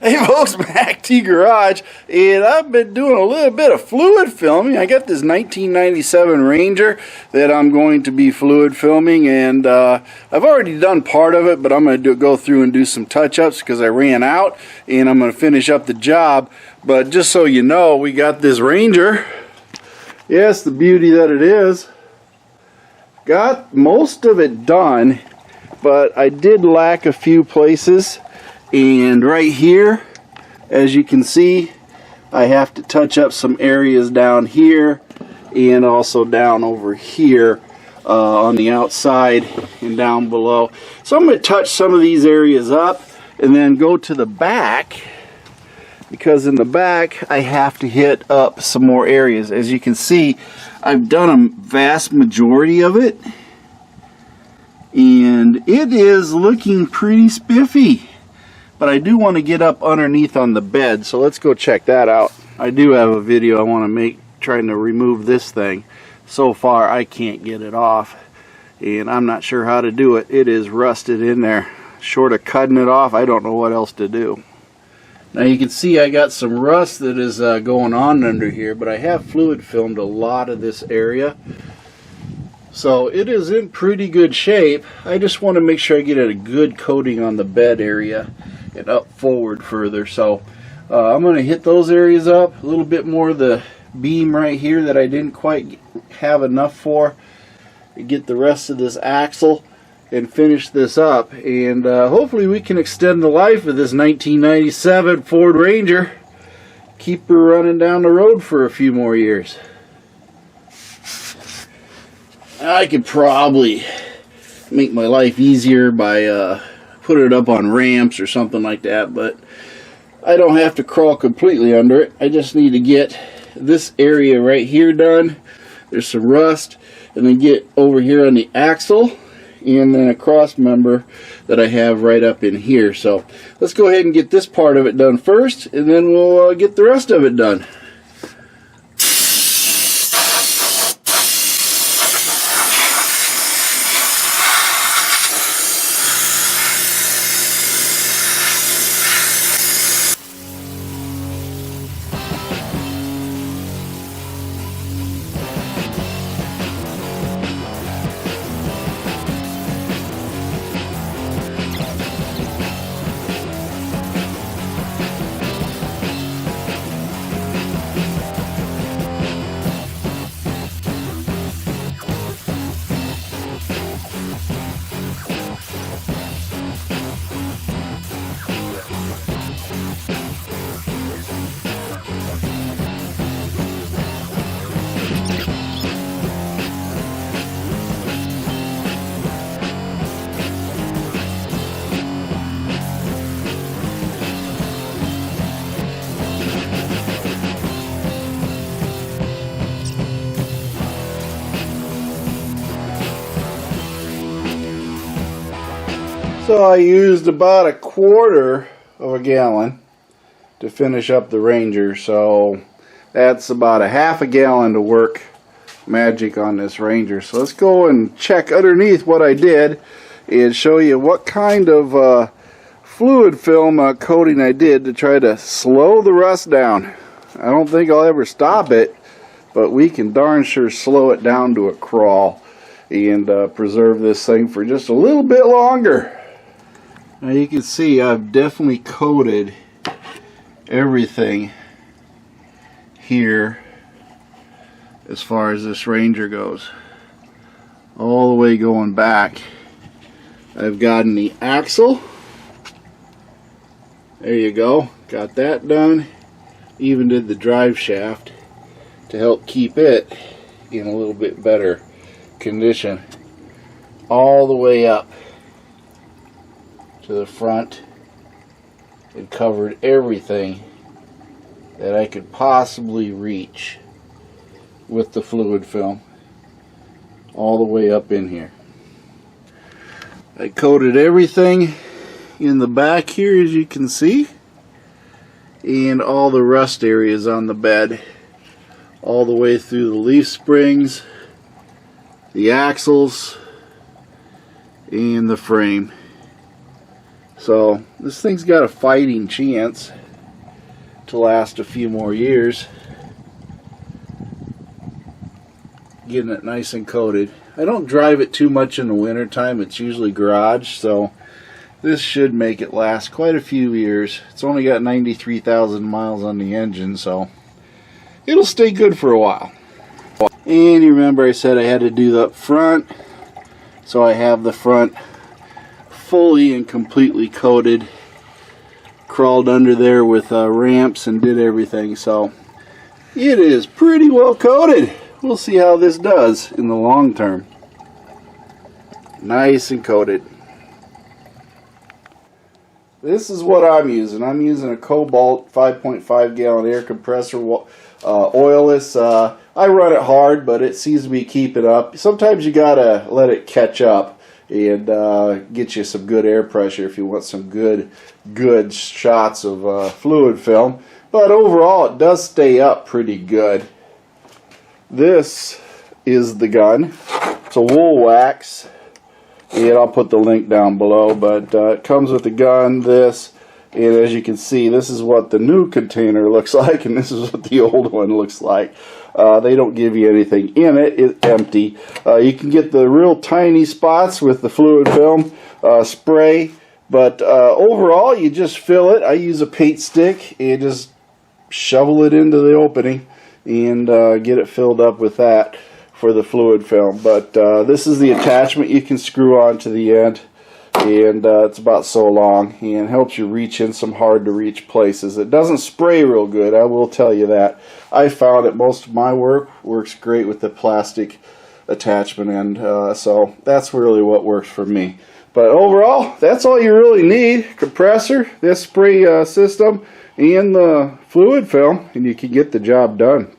Hey folks, MACT Garage, and I've been doing a little bit of fluid filming. I got this 1997 Ranger that I'm going to be fluid filming, and I've already done part of it, but I'm going to go through and do some touch-ups because I ran out, and I'm going to finish up the job. But just so you know, we got this Ranger. Yes, the beauty that it is. Got most of it done, but I did lack a few places. And right here, as you can see, I have to touch up some areas down here and also down over here on the outside and down below. So I'm going to touch some of these areas up and then go to the back, because in the back I have to hit up some more areas. As you can see, I've done a vast majority of it, and it is looking pretty spiffy. But I do want to get up underneath on the bed, so let's go check that out. I do have a video I want to make trying to remove this thing. So far I can't get it off, and I'm not sure how to do it. It is rusted in there. Short of cutting it off, I don't know what else to do. Now you can see I got some rust that is going on under here, but I have fluid filmed a lot of this area. So it is in pretty good shape. I just want to make sure I get a good coating on the bed area and up forward further. So I'm going to hit those areas up, a little bit more of the beam right here that I didn't quite have enough for, to get the rest of this axle and finish this up. And hopefully we can extend the life of this 1997 Ford Ranger, keep her running down the road for a few more years. I could probably make my life easier by putting it up on ramps or something like that, but I don't have to crawl completely under it. I just need to get this area right here done. There's some rust, and then get over here on the axle and then a cross member that I have right up in here. So let's go ahead and get this part of it done first, and then we'll get the rest of it done. So I used about 1/4 of a gallon to finish up the Ranger, so that's about 1/2 gallon to work magic on this Ranger. So let's go and check underneath what I did and show you what kind of fluid film coating I did to try to slow the rust down. I don't think I'll ever stop it, but we can darn sure slow it down to a crawl and preserve this thing for just a little bit longer. Now you can see I've definitely coated everything here as far as this Ranger goes. All the way going back. I've gotten the axle. There you go. Got that done. Even did the drive shaft to help keep it in a little bit better condition. All the way up to the front, and covered everything that I could possibly reach with the fluid film, all the way up in here. I coated everything in the back here, as you can see, and all the rust areas on the bed, all the way through the leaf springs, the axles, and the frame. So this thing's got a fighting chance to last a few more years. Getting it nice and coated. I don't drive it too much in the winter time. It's usually garage, so this should make it last quite a few years. It's only got 93,000 miles on the engine, so it'll stay good for a while. And you remember I said I had to do the front, so I have the front fully and completely coated. Crawled under there with ramps and did everything, so it is pretty well coated. We'll see how this does in the long term. Nice and coated. This is what I'm using. I'm using a Cobalt 5.5 gallon air compressor, oilless. I run it hard, but it seems to be keeping up. Sometimes you gotta let it catch up and get you some good air pressure if you want some good shots of fluid film. But overall, it does stay up pretty good. This is the gun. It's a Woolwax, and I'll put the link down below, but it comes with the gun, this, and as you can see, this is what the new container looks like, and this is what the old one looks like. They don't give you anything in it. It's empty. You can get the real tiny spots with the fluid film spray, but overall, you just fill it. I use a paint stick and just shovel it into the opening and get it filled up with that for the fluid film. But this is the attachment you can screw on to the end, and it's about so long and helps you reach in some hard to reach places. It doesn't spray real good, I will tell you that. I found that most of my work works great with the plastic attachment end, so that's really what works for me. But overall, that's all you really need: compressor, this spray system, and the fluid film, and you can get the job done.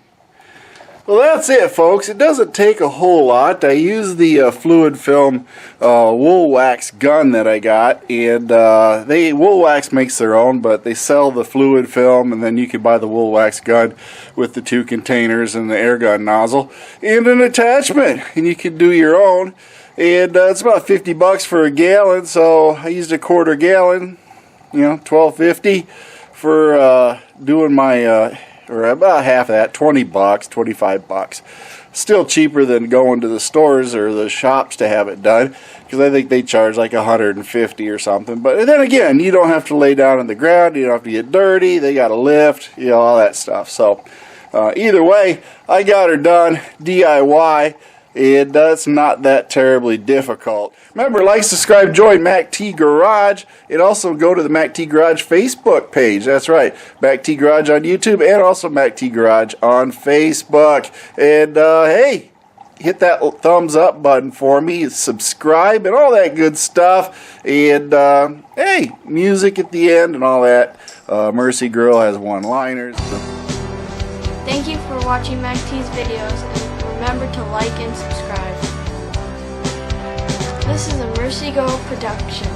Well, that's it, folks. It doesn't take a whole lot. I use the fluid film Woolwax gun that I got, and Woolwax makes their own, but they sell the fluid film, and then you can buy the Woolwax gun with the 2 containers and the air gun nozzle and an attachment, and you can do your own. And it's about 50 bucks for a gallon, so I used a quarter gallon, $12.50 for doing my or about half of that, 20 bucks, 25 bucks. Still cheaper than going to the stores or the shops to have it done, because I think they charge like 150 or something. But then again, you don't have to lay down on the ground, you don't have to get dirty, they got a lift, all that stuff. So either way, I got her done DIY. It's not that terribly difficult. Remember, like, subscribe, join MACT Garage, and also go to the MACT Garage Facebook page. That's right, MACT Garage on YouTube, and also MACT Garage on Facebook. And hey, hit that thumbs up button for me, subscribe, and all that good stuff. And hey, music at the end and all that. Mercy Girl has one-liners. Thank you for watching MACT's videos, and remember to like and subscribe. This is a Mercy Girl production.